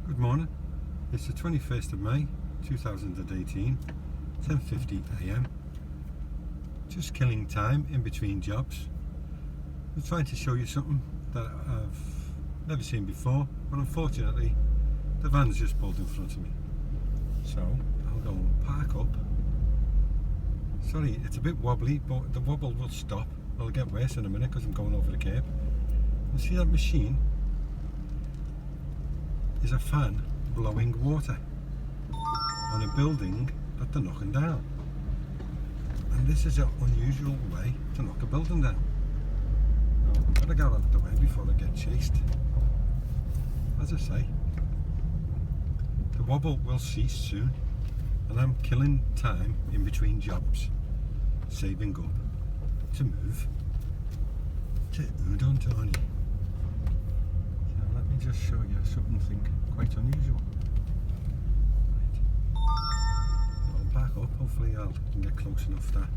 Good morning. It's the 21st of May 2018, 10:50 a.m. Just killing time in between jobs. I'm trying to show you something that I've never seen before, but unfortunately the van's just pulled in front of me. So I'll go and park up. Sorry, it's a bit wobbly, but the wobble will stop. It'll get worse in a minute because I'm going over the curb. You see that machine? Is a fan blowing water on a building that they're knocking down. And this is an unusual way to knock a building down. I've got to get out of the way before I get chased. As I say, the wobble will cease soon, and I'm killing time in between jobs, saving up to move to Udon Thani. Let me just show you something quite unusual. Right. I'll back up, hopefully I can get close enough that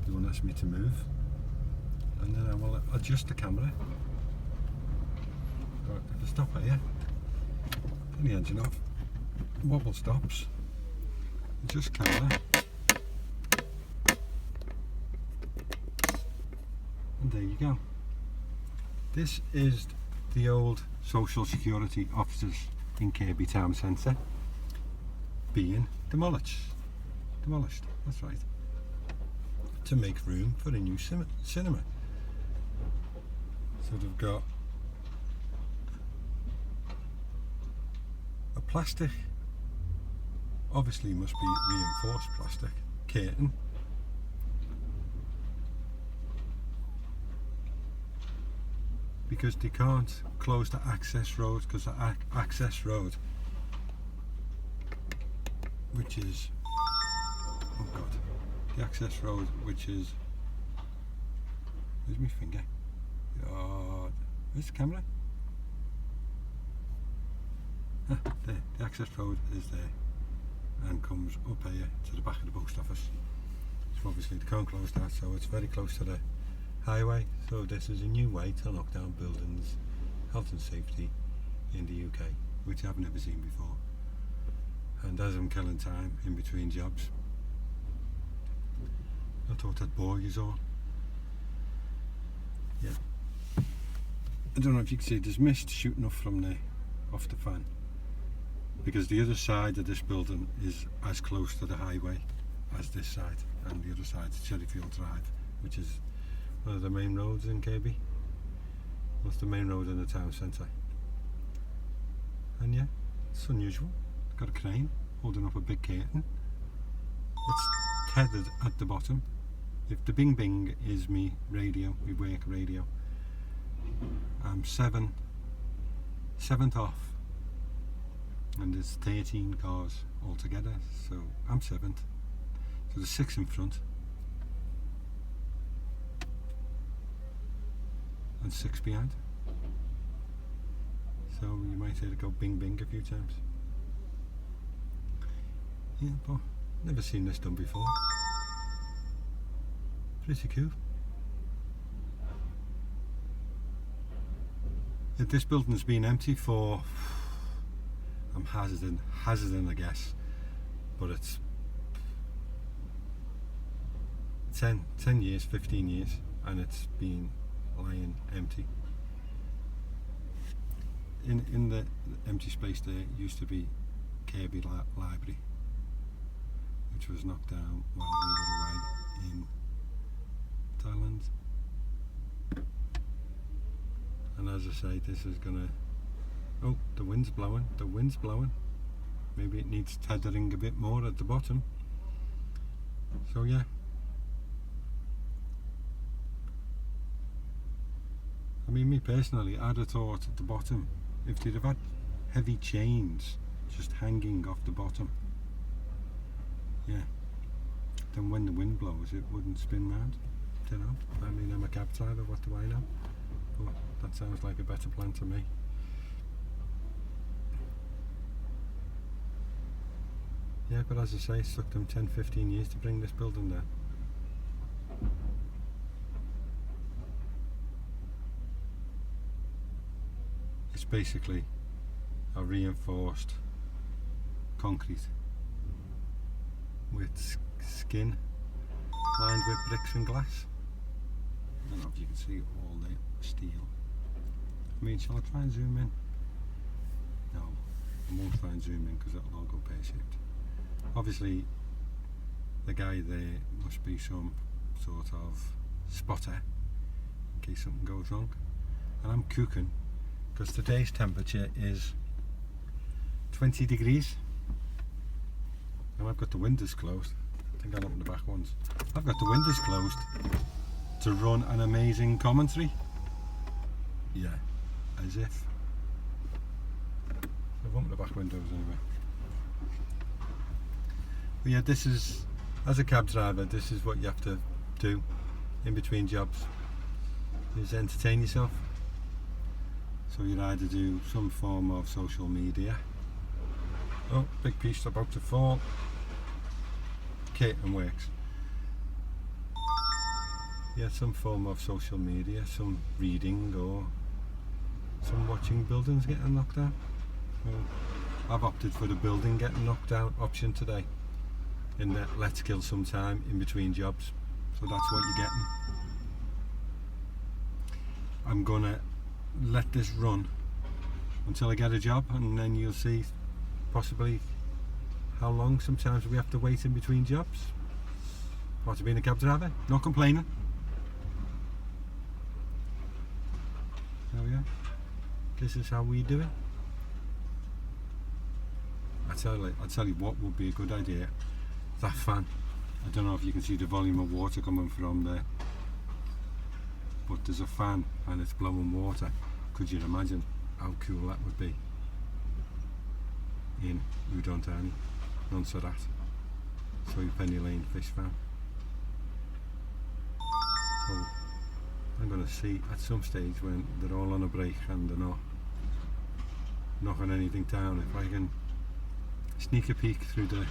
you won't ask me to move. And then I will adjust the camera. Right, if I stop here, turn the engine off, wobble stops, adjust camera, and there you go. This is the old social security offices in Kirkby Town Centre being demolished, that's right, to make room for a new cinema. So they've got a plastic, obviously must be reinforced plastic, curtain, because they can't close the access road, because the access road, which is, oh god, the access road which is, where's my finger? Oh, where's the camera? There, the access road is there and comes up here to the back of the post office. So obviously they can't close that, so it's very close to the highway. So this is a new way to knock down buildings, health and safety in the UK, which I've never seen before. And as I'm killing time in between jobs, I thought I'd bore you all. Yeah. I don't know if you can see, there's mist shooting off the fan, because the other side of this building is as close to the highway as this side, and the other side is Cherryfield Drive, which is one of the main roads in Kirkby. What's the main road in the town centre? And yeah, it's unusual. Got a crane holding up a big curtain. It's tethered at the bottom. If the bing bing is me radio, me work radio, I'm seventh off, and there's 13 cars altogether, so I'm seventh. So there's 6 in front and 6 behind. So you might hear it go bing bing a few times. Yeah, but never seen this done before. Pretty cool. This building's been empty for, I'm hazarding I guess, but it's 10 years, 15 years, and it's been lying empty. In the empty space there used to be Kirkby Library, which was knocked down while we were away in Thailand. And as I say, this is gonna, oh, the wind's blowing, maybe it needs tethering a bit more at the bottom. So yeah, I mean, me personally, I'd have thought at the bottom, if they'd have had heavy chains just hanging off the bottom, yeah, then when the wind blows it wouldn't spin round. Don't know, I mean, I'm a cab driver, what do I know? But that sounds like a better plan to me. Yeah, but as I say, it took them 10-15 years to bring this building down. It's basically are reinforced concrete with skin lined with bricks and glass. I don't know if you can see all the steel. I mean, shall I try and zoom in? No, I won't try and zoom in because it'll all go pear-shaped. Obviously, the guy there must be some sort of spotter in case something goes wrong. And I'm cooking because today's temperature is 20 degrees and I've got the windows closed. I think I'll open the back ones. I've got the windows closed to run an amazing commentary. Yeah, as if. I've opened the back windows anyway. But yeah, this is, as a cab driver, this is what you have to do in between jobs, is entertain yourself. So you'd either do some form of social media. Oh, big piece about to fall. Curtain works. Yeah, some form of social media, some reading or some watching buildings getting knocked down. Well, I've opted for the building getting knocked down option today. In that, let's kill some time in between jobs. So that's what you're getting. I'm gonna let this run until I get a job, and then you'll see possibly how long sometimes we have to wait in between jobs. Part of being a cab driver, not complaining. There we are. This is how we do it. I tell you what would be a good idea. That fan. I don't know if you can see the volume of water coming from there, but there's a fan and it's blowing water. Could you imagine how cool that would be in Udon Thani, Montserrat? So Penny Lane fish fan. So I'm going to see at some stage when they're all on a break and they're not knocking anything down, if I can sneak a peek through the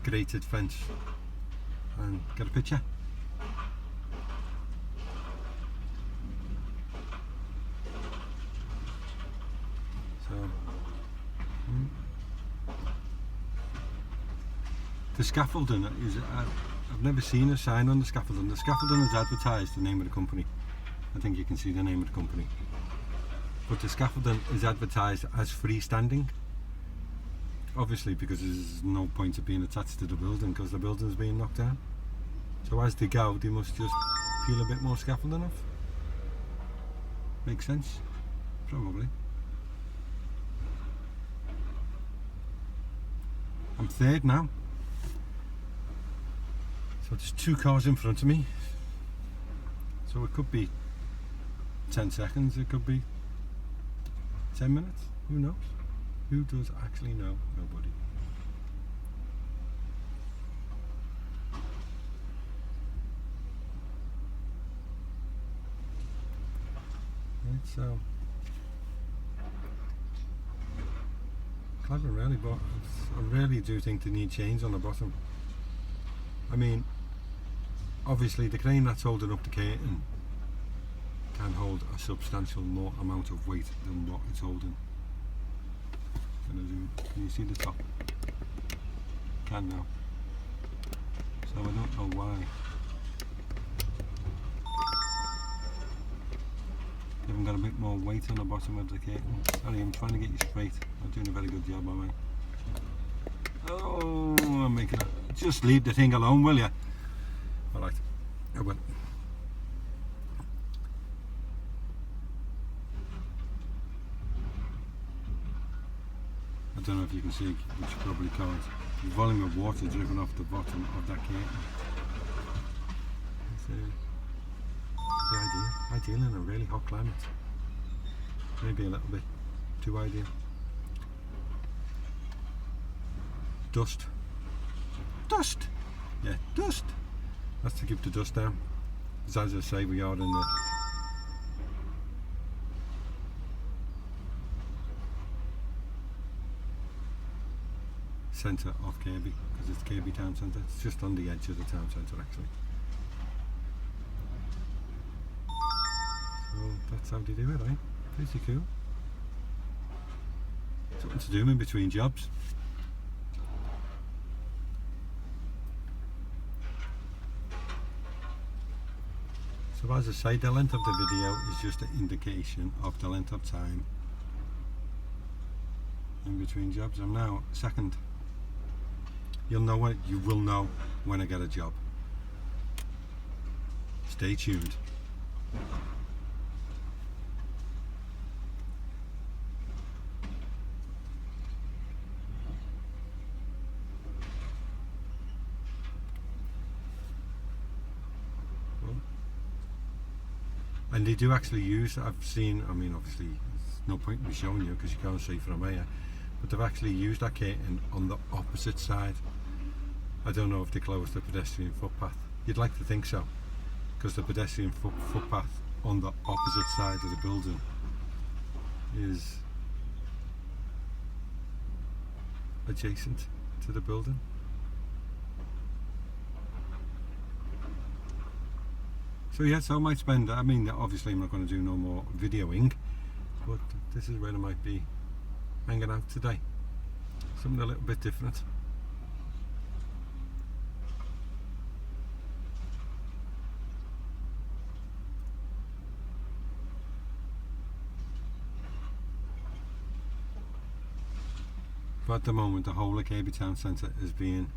grated fence and get a picture. So the scaffolding is, I've never seen a sign on the scaffolding. The scaffolding is advertised the name of the company. I think you can see the name of the company. But the scaffolding is advertised as freestanding. Obviously, because there's no point of being attached to the building because the building's being knocked down. So as they go, they must just peel a bit more scaffolding off. Makes sense? Probably. I'm third now. So there's two cars in front of me. So it could be 10 seconds, it could be 10 minutes, who knows? Who does actually know? Nobody. Right, so clever really, but I really do think they need chains on the bottom. I mean, obviously the crane that's holding up the curtain can hold a substantial more amount of weight than what it's holding. Can you see the top? Can now. So I don't know why. They haven't got a bit more weight on the bottom of the curtain. Sorry, I'm trying to get you straight. I'm doing a very good job, am I? Oh, I'm making it. Just leave the thing alone, will you? Alright, I will. I don't know if you can see, which you probably can't. The volume of water driven off the bottom of that curtain. It's ideal in a really hot climate. Maybe a little bit too ideal. Dust. Dust! Yeah, dust! That's to keep the dust down. Because as I say, we are in the centre of Kirkby, because it's Kirkby Town Centre. It's just on the edge of the town centre actually. So that's how they do it, eh? Pretty cool. something to do in between jobs. So as I say, the length of the video is just an indication of the length of time in between jobs. I'm now second. You will know when I get a job. Stay tuned. And they do actually use, I've seen, I mean obviously there's no point in me showing you because you can't see from here, but they've actually used that curtain on the opposite side. I don't know if they closed the pedestrian footpath. You'd like to think so, because the pedestrian footpath on the opposite side of the building is adjacent to the building. So yeah, so I might spend, I mean obviously I'm not going to do no more videoing, but this is where I might be hanging out today. Something a little bit different. But at the moment the whole of Kirkby Town Centre is being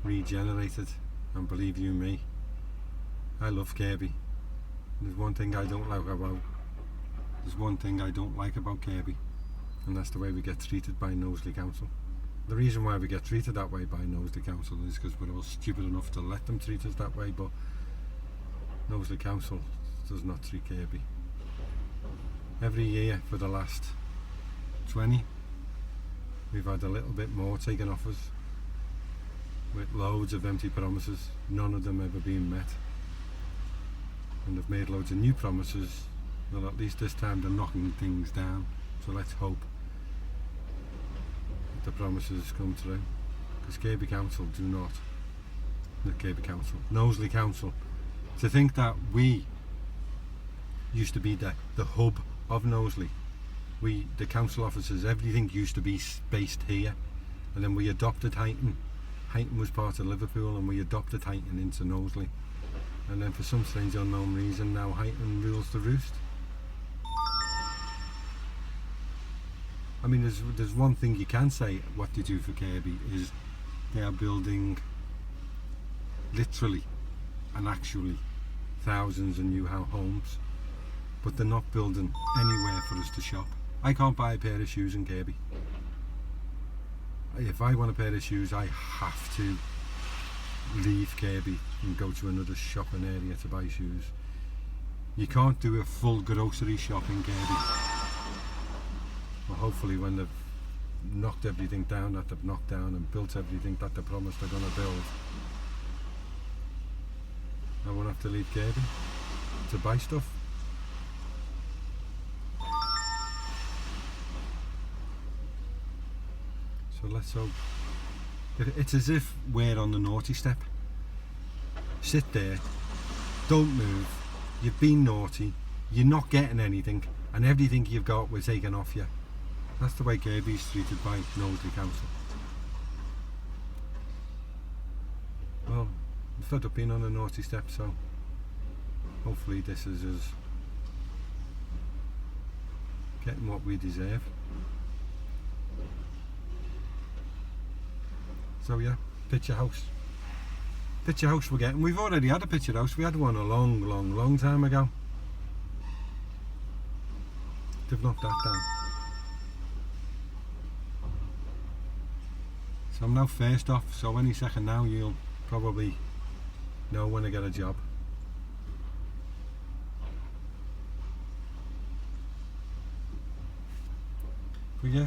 regenerated, and believe you me, I love Kirkby. There's one thing I don't like about Kirkby, and that's the way we get treated by Knowsley Council. The reason why we get treated that way by Knowsley Council is because we're all stupid enough to let them treat us that way, but Knowsley Council does not treat Kirkby. Every year for the last 20, we've had a little bit more taken off us, with loads of empty promises, none of them ever being met. And they've made loads of new promises. Well, at least this time they're knocking things down, so let's hope that the promises come through, because Kirkby Council do not, Knowsley Council, to think that we used to be the hub of Knowsley. The council officers, everything used to be based here, and then we adopted Huyton. Huyton was part of Liverpool and we adopted Huyton into Knowsley. And then for some strange unknown reason now Huyton rules the roost. I mean there's one thing you can say what they do for Kirkby is they are building literally and actually thousands of new homes, but they're not building anywhere for us to shop. I can't buy a pair of shoes in Kirkby. If I want a pair of shoes I have to leave Kirkby and go to another shopping area to buy shoes. You can't do a full grocery shop in Kirkby. Well, hopefully when they've knocked everything down that they've knocked down and built everything that they promised they're going to build, I won't have to leave Kirkby to buy stuff. So let's hope. It's as if we're on the naughty step. Sit there, don't move, you've been naughty, you're not getting anything, and everything you've got we're taking off you. That's the way Kirkby's treated by Knowsley Council. Well, I'm fed up being on a naughty step, so hopefully this is us getting what we deserve. So yeah, picture house. Picture house we're getting. We've already had a picture house. We had one a long time ago. They've knocked that down. So I'm now first off, so any second now you'll probably know when I get a job. But yeah,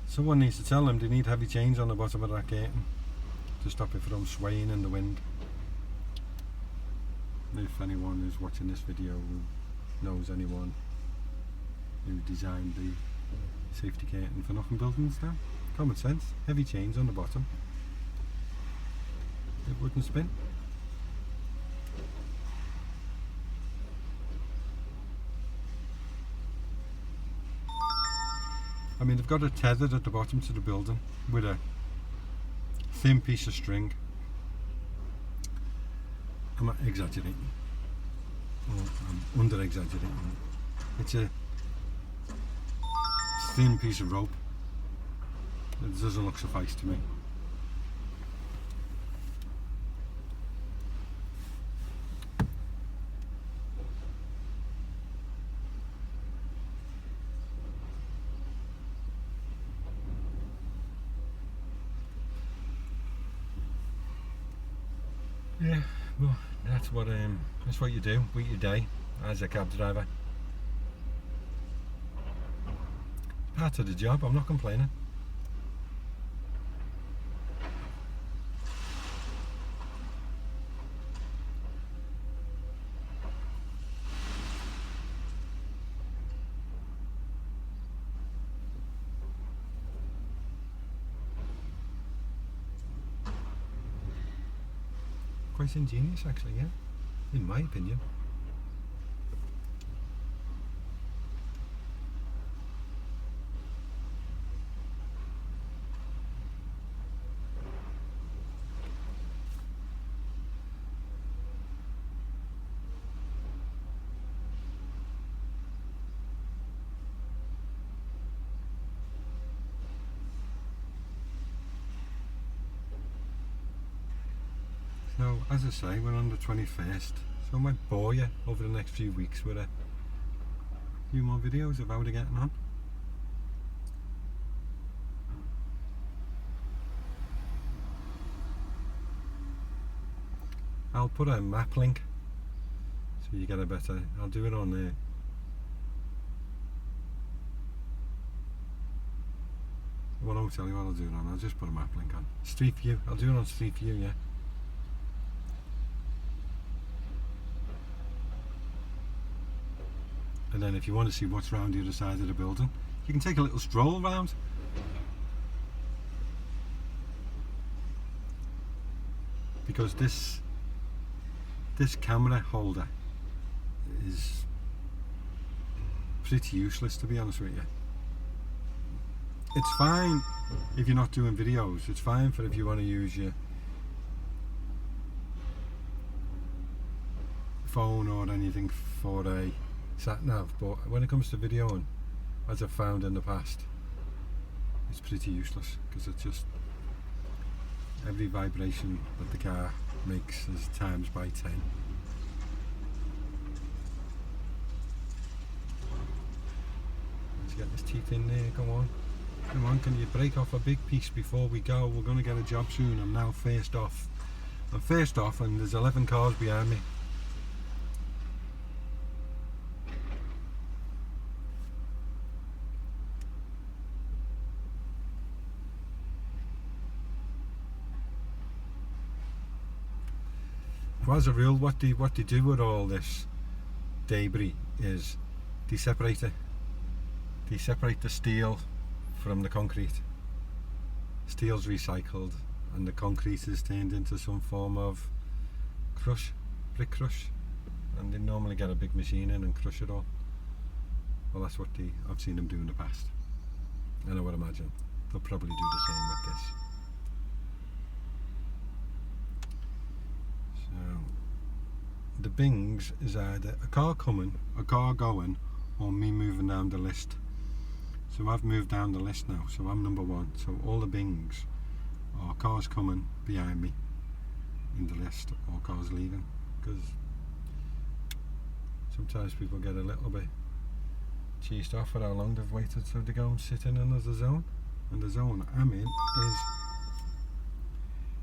someone needs to tell them they need heavy chains on the bottom of that curtain to stop it from swaying in the wind. If anyone who's watching this video who knows anyone who designed the safety curtain for knocking buildings down, common sense, heavy chains on the bottom, it wouldn't spin. I mean, they've got it tethered at the bottom to the building with a thin piece of string. I'm not exaggerating. Well, I'm under exaggerating. It's a thin piece of rope. It doesn't look suffice to me. Yeah, well, that's what you do with your day as a cab driver. Part of the job. I'm not complaining. Quite ingenious, actually, yeah, in my opinion. So, as I say, we're on the 21st, so I might bore you over the next few weeks with a few more videos of how they're getting on. I'll put a map link so you get a better, I'll do it on there. Well, I won't tell you what I'll do it on, I'll just put a map link on. Street View, I'll do it on Street View, yeah. And then if you want to see what's round the other side of the building, you can take a little stroll round. Because this camera holder is pretty useless, to be honest with you. It's fine if you're not doing videos, it's fine for if you want to use your phone or anything for a sat nav, but when it comes to videoing, as I've found in the past, it's pretty useless because it's just every vibration that the car makes is times by 10. Let's get his teeth in there, come on, can you break off a big piece before we go? We're going to get a job soon. I'm now first off. I'm first off and there's 11 cars behind me. As a rule, what they do with all this debris is they separate it. They separate the steel from the concrete. Steel's recycled and the concrete is turned into some form of brick crush, and they normally get a big machine in and crush it all. Well, that's what I've seen them do in the past, and I would imagine they'll probably do the same with this. The bings is either a car coming, a car going, or me moving down the list. So I've moved down the list now, so I'm number one. So all the bings are cars coming behind me in the list, or cars leaving, because sometimes people get a little bit cheesed off at how long they've waited, so they go and sit in another zone. And the zone I'm in is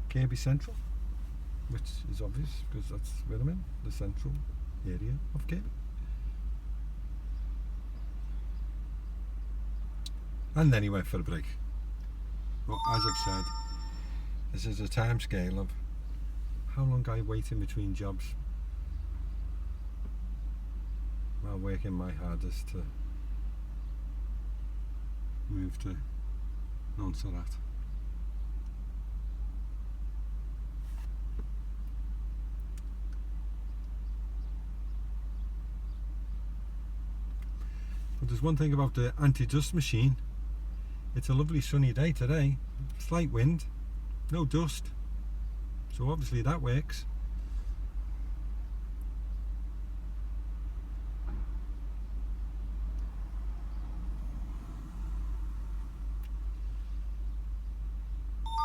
Kirkby Central, which is obvious because that's where I'm in, the central area of Kirkby. And then he went for a break. Well, as I've said, this is a time scale of how long I wait in between jobs. I'm working my hardest to move to Montserrat. But there's one thing about the anti-dust machine It's a lovely sunny day today, slight wind, no dust, so obviously that works.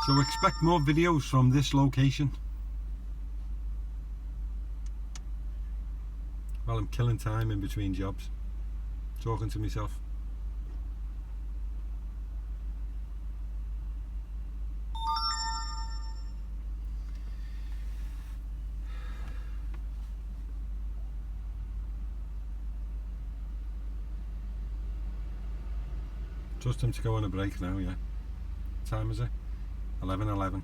So expect more videos from this location while I'm killing time in between jobs, talking to myself. Trust him to go on a break now, yeah. What time is it? 11:11.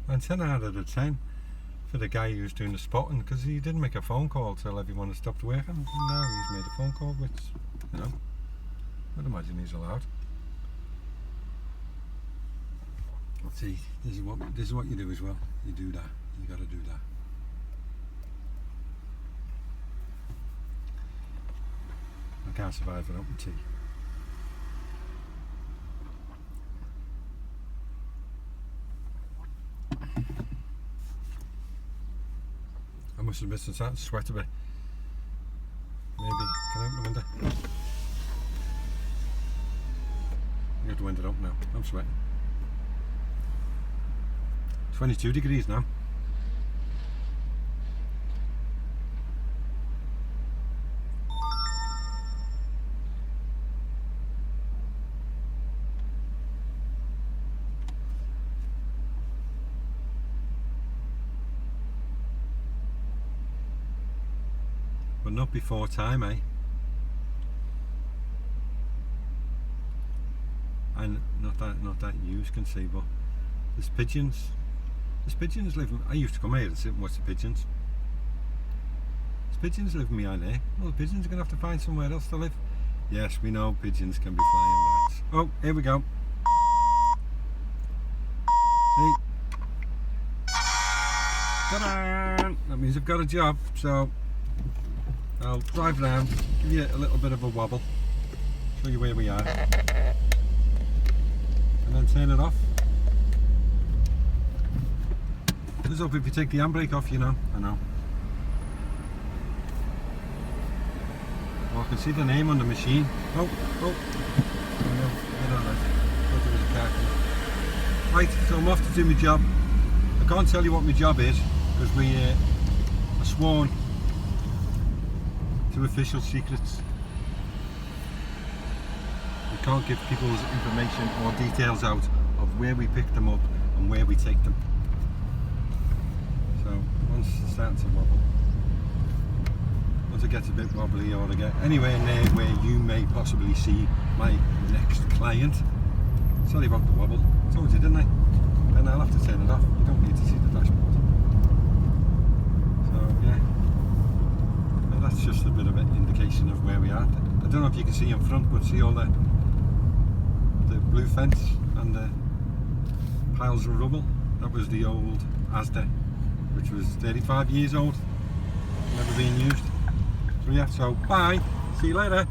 And 10 out of 10 for the guy who's doing the spotting, because he didn't make a phone call till everyone had stopped working, and now he's made a phone call, which, you know, I'd imagine he's allowed. Let's see, this is what you do as well. You do that. You got to do that. I can't survive without my tea. I must admit, since that sweat a bit. Maybe, can I open the window? I got the window open now. I'm sweating. 22 degrees now. But not before time, eh? And not that you can see, but there's pigeons. There's pigeons living. I used to come here and sit and watch the pigeons. There's pigeons living behind there. Well, the pigeons are going to have to find somewhere else to live. Yes, we know pigeons can be flying bats. Oh, here we go. See? Ta-da! That means I've got a job, so I'll drive around, give you a little bit of a wobble, show you where we are, and then turn it off. There's up if you take the handbrake off, you know. I know. Oh, I can see the name on the machine. Oh, oh. Oh no, get on it. Thought there was a car coming. Right, so I'm off to do my job. I can't tell you what my job is, because we are sworn to official secrets. We can't give people's information or details out of where we pick them up and where we take them. So once it's starting to wobble, once it gets a bit wobbly, or to get anywhere near where you may possibly see my next client. Sorry about the wobble. I told you, didn't I? And I'll have to turn it off. You don't need to see the dashboard. So yeah. That's just a bit of an indication of where we are. I don't know if you can see in front, but see all the blue fence and the piles of rubble. That was the old Asda, which was 35 years old, never being used. So yeah, so bye, see you later.